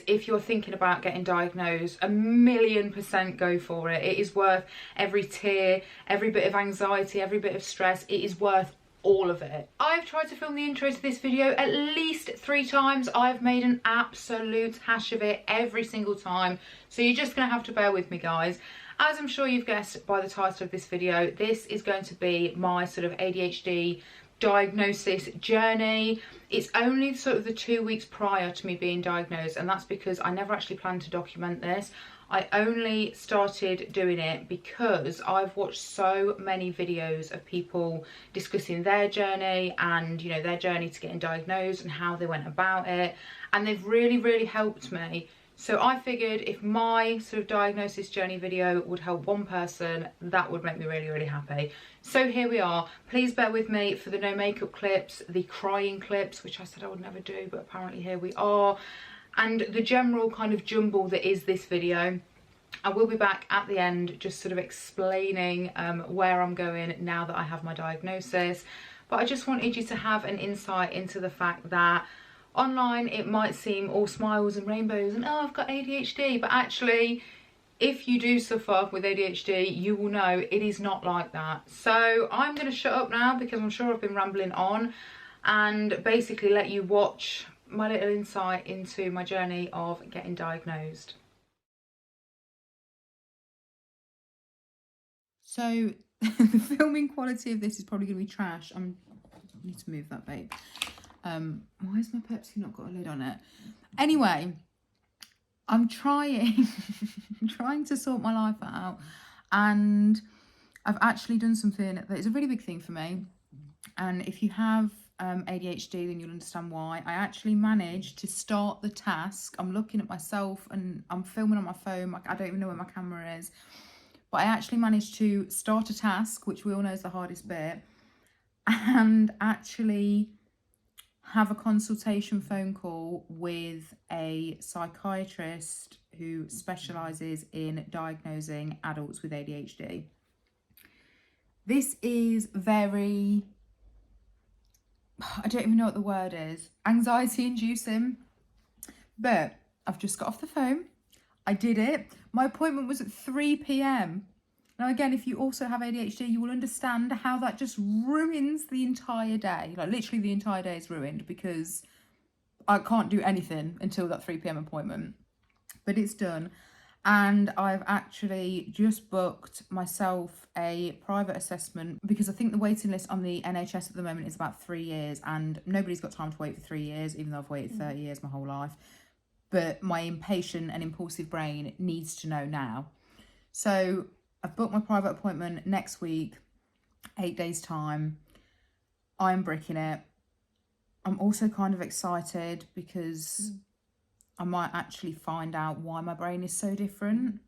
if you're thinking about getting diagnosed, 1,000,000% go for it. It is worth every tear, every bit of anxiety, every bit of stress. It is worth all of it. I've tried to film the intro to this video at least 3 times. I've made an absolute hash of it every single time, so you're just gonna have to bear with me, guys. As I'm sure you've guessed by the title of this video, this is going to be my sort of ADHD diagnosis journey. It's only sort of the 2 weeks prior to me being diagnosed, and that's because I never actually planned to document this. I only started doing it because I've watched so many videos of people discussing their journey and, you know, their journey to getting diagnosed and how they went about it, and they've really helped me. So I figured if my sort of diagnosis journey video would help one person, that would make me really happy. So here we are. Please bear with me for the no makeup clips, the crying clips, which I said I would never do, but apparently here we are, and the general kind of jumble that is this video. I will be back at the end just sort of explaining where I'm going now that I have my diagnosis. But I just wanted you to have an insight into the fact that online it might seem all smiles and rainbows and oh, I've got ADHD, but actually if you do suffer with ADHD, you will know it is not like that. So I'm going to shut up now because I'm sure I've been rambling on, and basically let you watch my little insight into my journey of getting diagnosed. So the filming quality of this is probably going to be trash. I need to move that, babe. Why has my Pepsi not got a lid on it? Anyway, I'm trying to sort my life out, and I've actually done something that is a really big thing for me. And if you have ADHD, then you'll understand why. I actually managed to start the task. I'm looking at myself and I'm filming on my phone. Like, I don't even know where my camera is. But I actually managed to start a task, which we all know is the hardest bit, and actually have a consultation phone call with a psychiatrist who specialises in diagnosing adults with ADHD. This is very, I don't even know what the word is, anxiety inducing, but I've just got off the phone. I did it. My appointment was at 3 p.m. Now, again, if you also have ADHD, you will understand how that just ruins the entire day. Like, literally the entire day is ruined because I can't do anything until that 3 p.m. appointment. But it's done. And I've actually just booked myself a private assessment because I think the waiting list on the NHS at the moment is about 3 years, and nobody's got time to wait for 3 years, even though I've waited 30 years my whole life. But my impatient and impulsive brain needs to know now. So I've booked my private appointment next week, 8 days time. I'm bricking it. I'm also kind of excited because I might actually find out why my brain is so different.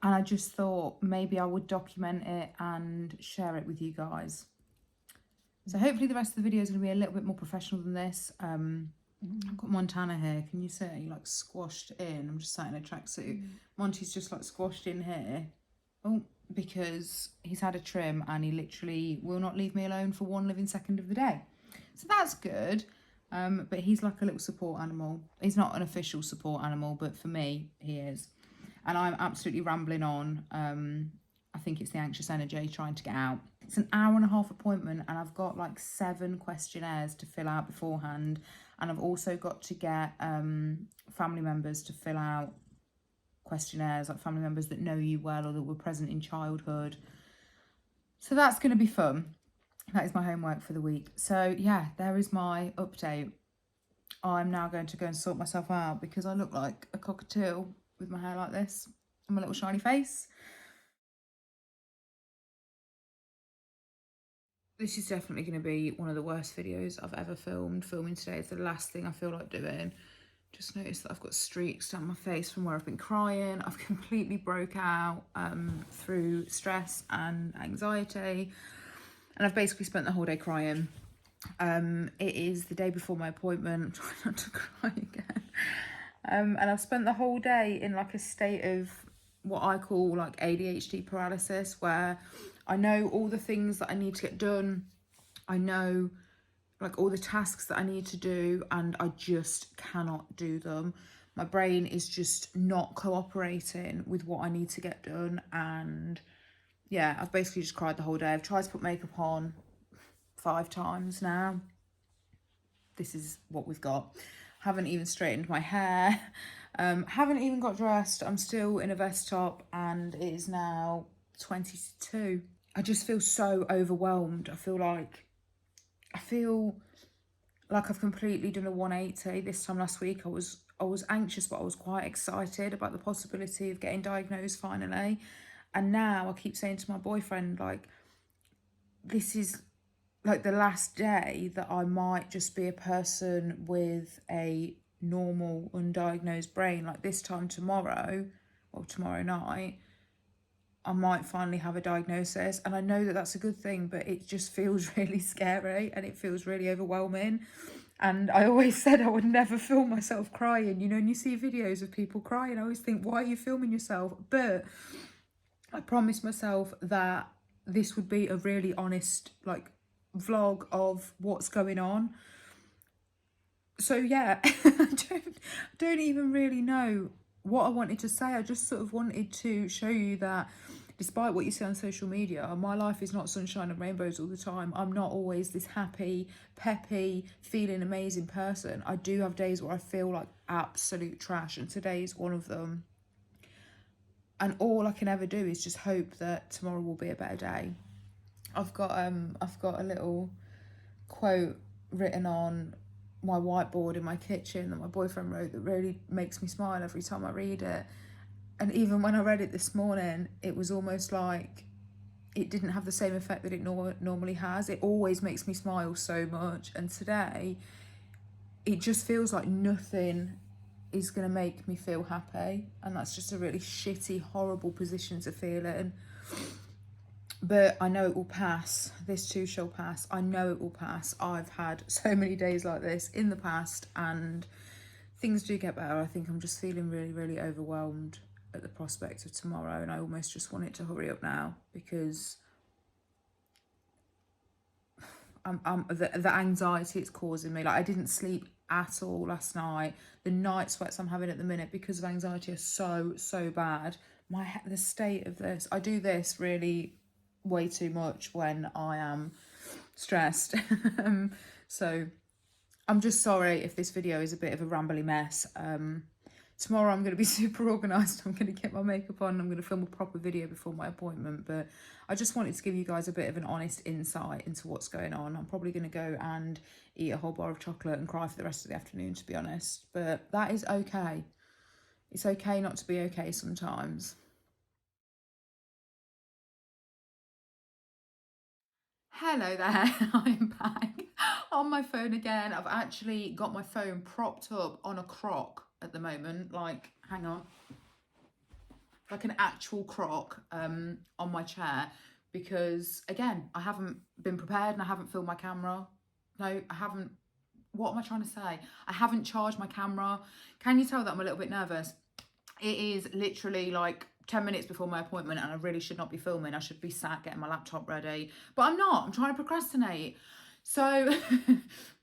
And I just thought maybe I would document it and share it with you guys. So hopefully the rest of the video is going to be a little bit more professional than this. I've got Montana here. Can you see? Like, squashed in. I'm just sat in a tracksuit. Monty's just like squashed in here. Oh, because he's had a trim and he literally will not leave me alone for one living second of the day. So that's good. But he's like a little support animal. He's not an official support animal, but for me, he is. And I'm absolutely rambling on. I think it's the anxious energy trying to get out. It's an 1.5-hour appointment, and I've got like 7 questionnaires to fill out beforehand. And I've also got to get family members to fill out questionnaires, like family members that know you well or that were present in childhood. So that's going to be fun. That is my homework for the week. So yeah, there is my update. I'm now going to go and sort myself out because I look like a cockatiel with my hair like this and my little shiny face. This is definitely going to be one of the worst videos I've ever filmed. Filming today is the last thing I feel like doing. Just noticed that I've got streaks down my face from where I've been crying. I've completely broke out through stress and anxiety. And I've basically spent the whole day crying. It is the day before my appointment. I'm trying not to cry again. And I've spent the whole day in like a state of what I call like ADHD paralysis, where I know all the things that I need to get done. I know like all the tasks that I need to do, and I just cannot do them. My brain is just not cooperating with what I need to get done. And yeah, I've basically just cried the whole day. I've tried to put makeup on 5 times now. This is what we've got. Haven't even straightened my hair. Haven't even got dressed. I'm still in a vest top, and it is now 22. I just feel so overwhelmed. I feel like I've completely done a 180. This time last week I was anxious, but I was quite excited about the possibility of getting diagnosed finally. And now I keep saying to my boyfriend, like, this is like the last day that I might just be a person with a normal undiagnosed brain. Like this time tomorrow, or tomorrow night, I might finally have a diagnosis. And I know that that's a good thing, but it just feels really scary and it feels really overwhelming. And I always said I would never film myself crying. You know, and you see videos of people crying, I always think, why are you filming yourself? But I promised myself that this would be a really honest, like, vlog of what's going on. So yeah, I don't even really know what I wanted to say. I just sort of wanted to show you that despite what you see on social media, my life is not sunshine and rainbows all the time. I'm not always this happy, peppy, feeling amazing person. I do have days where I feel like absolute trash, and today's one of them. And all I can ever do is just hope that tomorrow will be a better day. I've got a little quote written on my whiteboard in my kitchen that my boyfriend wrote that really makes me smile every time I read it. And even when I read it this morning, it was almost like it didn't have the same effect that it normally has. It always makes me smile so much, and today it just feels like nothing is going to make me feel happy, and that's just a really shitty, horrible position to feel in. But I know it will pass. This too shall pass. I know it will pass. I've had so many days like this in the past, and things do get better. I think I'm just feeling really, really overwhelmed at the prospect of tomorrow, and I almost just want it to hurry up now, because the anxiety it's causing me. Like, I didn't sleep at all last night. The night sweats I'm having at the minute because of anxiety are so bad. The state of this, I do this really way too much when I am stressed. So I'm just sorry if this video is a bit of a rambly mess. Tomorrow I'm going to be super organised. I'm going to get my makeup on. I'm going to film a proper video before my appointment. But I just wanted to give you guys a bit of an honest insight into what's going on. I'm probably going to go and eat a whole bar of chocolate and cry for the rest of the afternoon, to be honest. But that is okay. It's okay not to be okay sometimes. Hello there, I'm back on my phone again. I've actually got my phone propped up on a crock at the moment, like, hang on, like an actual crock on my chair, because again, I haven't been prepared and I haven't filled my camera. No, I haven't. What am I trying to say? I haven't charged my camera. Can you tell that I'm a little bit nervous? It is literally like 10 minutes before my appointment, and I really should not be filming. I should be sat getting my laptop ready, but I'm not. I'm trying to procrastinate. So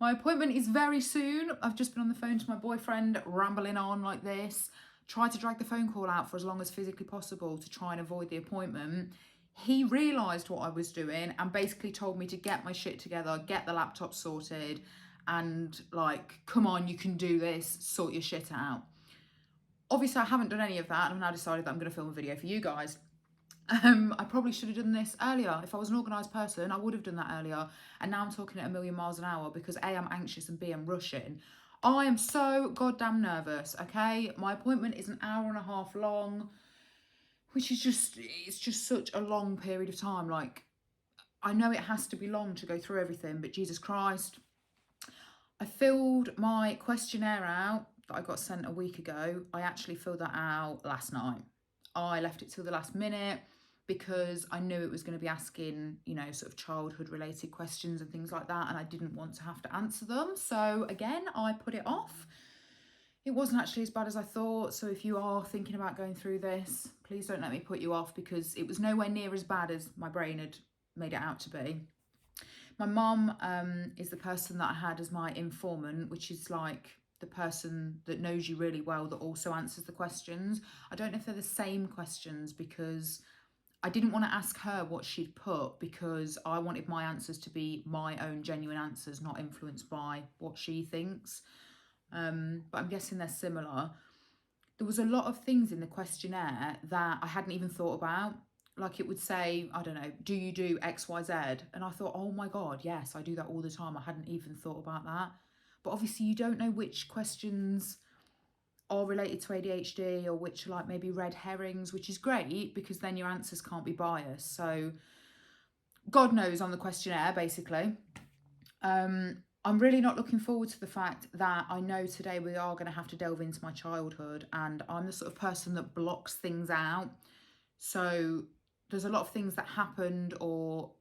my appointment is very soon. I've just been on the phone to my boyfriend, rambling on like this. Tried to drag the phone call out for as long as physically possible to try and avoid the appointment. He realised what I was doing and basically told me to get my shit together, get the laptop sorted, and like, come on, you can do this, sort your shit out. Obviously, I haven't done any of that, and I've now decided that I'm going to film a video for you guys. I probably should have done this earlier. If I was an organised person, I would have done that earlier. And now I'm talking at a million miles an hour because A, I'm anxious, and B, I'm rushing. I am so goddamn nervous, okay? My appointment is an hour and a half long, which is it's just such a long period of time. Like, I know it has to be long to go through everything, but Jesus Christ. I filled my questionnaire out that I got sent a week ago. I actually filled that out last night. I left it till the last minute because I knew it was going to be asking, you know, sort of childhood related questions and things like that, and I didn't want to have to answer them. So again, I put it off. It wasn't actually as bad as I thought. So if you are thinking about going through this, please don't let me put you off, because it was nowhere near as bad as my brain had made it out to be. My mum is the person that I had as my informant, which is like the person that knows you really well that also answers the questions. I don't know if they're the same questions, because I didn't want to ask her what she'd put, because I wanted my answers to be my own genuine answers, not influenced by what she thinks. But I'm guessing they're similar. There was a lot of things in the questionnaire that I hadn't even thought about. Like, it would say, I don't know, do you do X, Y, Z? And I thought, oh my God, yes, I do that all the time. I hadn't even thought about that. But obviously you don't know which questions are related to ADHD or which are like maybe red herrings, which is great because then your answers can't be biased. So God knows on the questionnaire, basically. I'm really not looking forward to the fact that I know today we are going to have to delve into my childhood, and I'm the sort of person that blocks things out. So there's a lot of things that happened, or,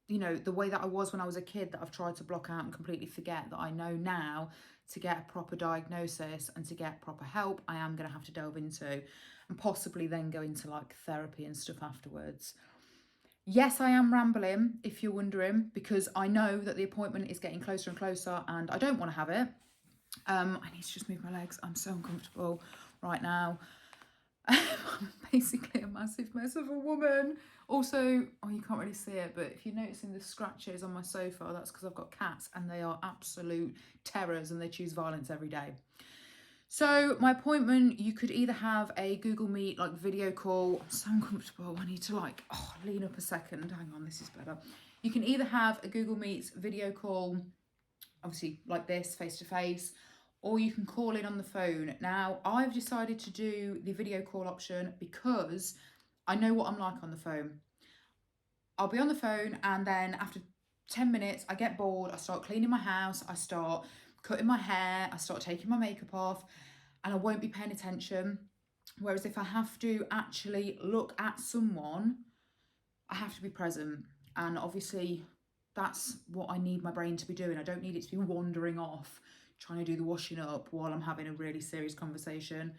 you know, the way that I was when I was a kid, that I've tried to block out and completely forget, that I know now to get a proper diagnosis and to get proper help, I am going to have to delve into, and possibly then go into like therapy and stuff afterwards. Yes, I am rambling, if you're wondering, because I know that the appointment is getting closer and closer and I don't want to have it. I need to just move my legs. I'm so uncomfortable right now. I'm basically a massive mess of a woman. Also, oh, you can't really see it, but if you're noticing the scratches on my sofa, that's because I've got cats and they are absolute terrors and they choose violence every day. So my appointment, you could either have a Google Meet like video call. I'm so uncomfortable. I need to like, lean up a second. Hang on, this is better. You can either have a Google Meet video call, obviously like this, face to face, or you can call in on the phone. Now, I've decided to do the video call option because I know what I'm like on the phone. I'll be on the phone and then after 10 minutes, I get bored. I start cleaning my house. I start cutting my hair. I start taking my makeup off and I won't be paying attention. Whereas if I have to actually look at someone, I have to be present. And obviously that's what I need my brain to be doing. I don't need it to be wandering off, trying to do the washing up while I'm having a really serious conversation.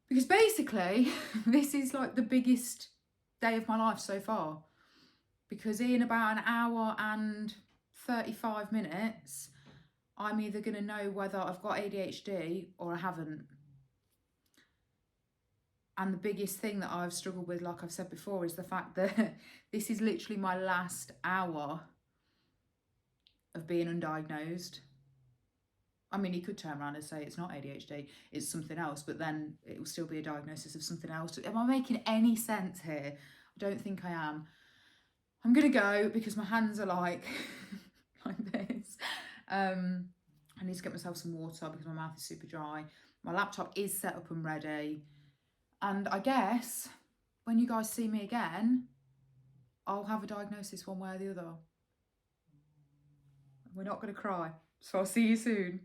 Because basically, this is like the biggest day of my life so far. Because in about an hour and 35 minutes, I'm either going to know whether I've got ADHD or I haven't. And the biggest thing that I've struggled with, like I've said before, is the fact that this is literally my last hour of being undiagnosed. I mean, he could turn around and say it's not ADHD, it's something else, but then it will still be a diagnosis of something else. Am I making any sense here? I don't think I am. I'm going to go because my hands are like, like this. I need to get myself some water because my mouth is super dry. My laptop is set up and ready. And I guess when you guys see me again, I'll have a diagnosis one way or the other. We're not going to cry. So I'll see you soon.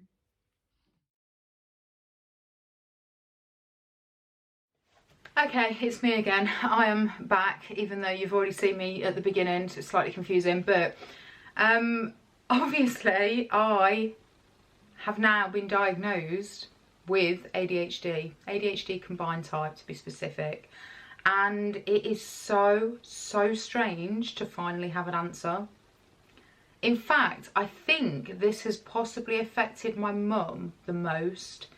Okay, it's me again. I am back, even though you've already seen me at the beginning, so it's slightly confusing, but obviously I have now been diagnosed with ADHD combined type to be specific, and it is so strange to finally have an answer. In fact, I think this has possibly affected my mum the most,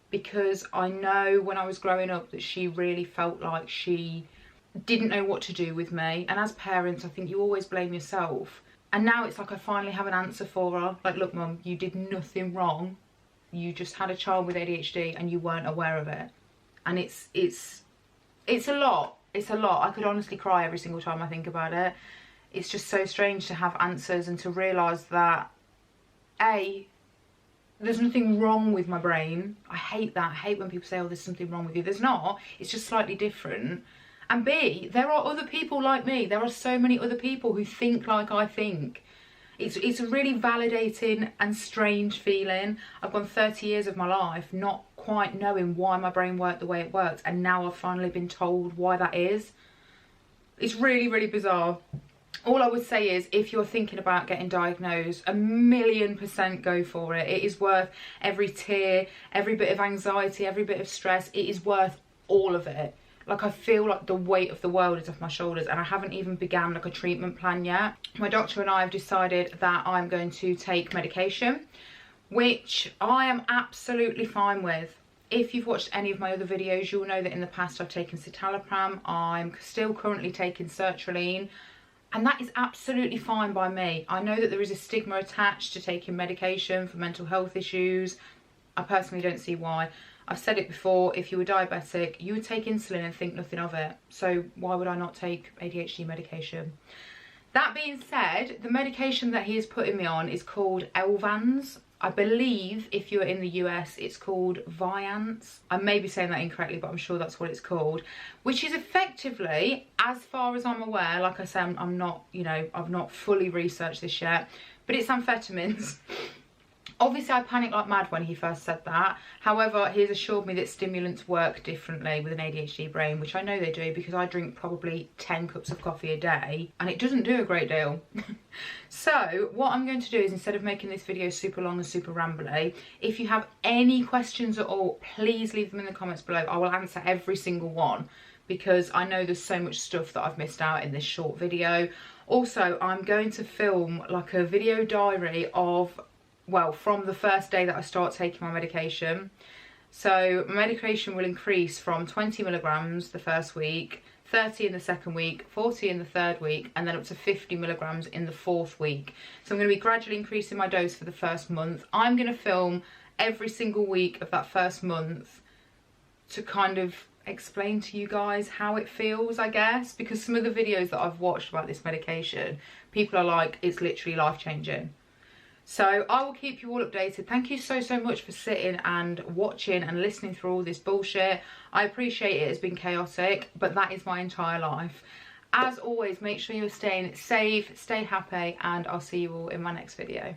because I know when I was growing up that she really felt like she didn't know what to do with me. And as parents, I think you always blame yourself. And now it's like I finally have an answer for her. Like, look, Mum, you did nothing wrong. You just had a child with ADHD and you weren't aware of it. And it's a lot. It's a lot. I could honestly cry every single time I think about it. It's just so strange to have answers and to realise that, A, there's nothing wrong with my brain. I hate that. I hate when people say, oh, there's something wrong with you. There's not. It's just slightly different. And B, there are other people like me. There are so many other people who think like I think. It's a really validating and strange feeling. I've gone 30 years of my life not quite knowing why my brain worked the way it works. And now I've finally been told why that is. It's really bizarre. All I would say is, if you're thinking about getting diagnosed, 1,000,000% go for it. It is worth every tear, every bit of anxiety, every bit of stress. It is worth all of it. Like, I feel like the weight of the world is off my shoulders, and I haven't even began like a treatment plan yet. My doctor and I have decided that I'm going to take medication, which I am absolutely fine with. If you've watched any of my other videos, you'll know that in the past I've taken citalopram. I'm still currently taking sertraline, and that is absolutely fine by me. I know that there is a stigma attached to taking medication for mental health issues. I personally don't see why. I've said it before, if you were diabetic, you would take insulin and think nothing of it. So why would I not take ADHD medication? That being said, the medication that he is putting me on is called Elvans. I believe if you're in the US, it's called Vyance. I may be saying that incorrectly, but I'm sure that's what it's called. Which is effectively, as far as I'm aware, like I say, I'm not, you know, I've not fully researched this yet, but it's amphetamines. Obviously, I panicked like mad when he first said that. However, he has assured me that stimulants work differently with an ADHD brain, which I know they do because I drink probably 10 cups of coffee a day and it doesn't do a great deal. So what I'm going to do is, instead of making this video super long and super rambly, if you have any questions at all, please leave them in the comments below. I will answer every single one because I know there's so much stuff that I've missed out in this short video. Also, I'm going to film like a video diary of, well, from the first day that I start taking my medication. So my medication will increase from 20 milligrams the first week, 30 in the second week, 40 in the third week, and then up to 50 milligrams in the fourth week. So I'm going to be gradually increasing my dose for the first month. I'm going to film every single week of that first month to kind of explain to you guys how it feels, I guess, because some of the videos that I've watched about this medication, people are like, it's literally life-changing. So I will keep you all updated. Thank you so much for sitting and watching and listening through all this bullshit. I appreciate it. It's been chaotic, but that is my entire life. As always, make sure you're staying safe, stay happy, and I'll see you all in my next video.